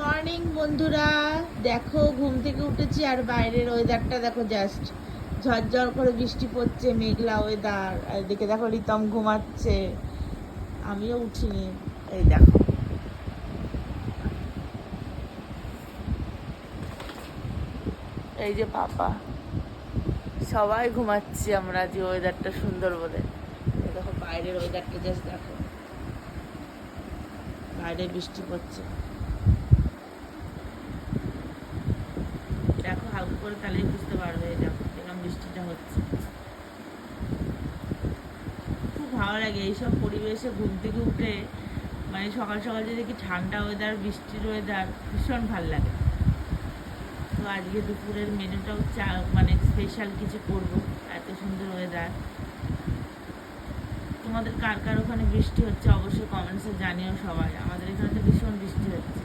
Morning বন্ধুরা, দেখো ঘুম থেকে উঠেছি আর বাইরের ওয়েদারটা দেখো, জাস্ট ঝরঝর করে বৃষ্টি পড়ছে, মেঘলা ওয়েদার। আর এদিকে দেখো রিতম ঘুমাচ্ছে, আমিও উঠিনি। এই দেখো, এই যে পাপা, সবাই ঘুমাচ্ছি আমরা, যে ওয়েদারটা সুন্দর বলে। এই দেখো বাইরের ওয়েদারটা, জাস্ট দেখো, বাইরে বৃষ্টি পড়ছে। দেখো হালকা করে, তাহলেই বুঝতে পারবে। এই দেখো এরকম বৃষ্টিটা হচ্ছে। খুব ভালো লাগে এইসব পরিবেশে ঘুম থেকে উঠে, মানে সকাল সকাল যে দেখি ঠান্ডা ওয়েদার, বৃষ্টির ওয়েদার, ভীষণ ভালো লাগে। তো আজকে দুপুরের মেনুটাও মানে স্পেশাল কিছু করবো, এত সুন্দর ওয়েদার। তোমাদের কার কার ওখানে বৃষ্টি হচ্ছে অবশ্যই কমেন্টসে জানিও সবাই। আমাদের এখানে তো ভীষণ বৃষ্টি হচ্ছে।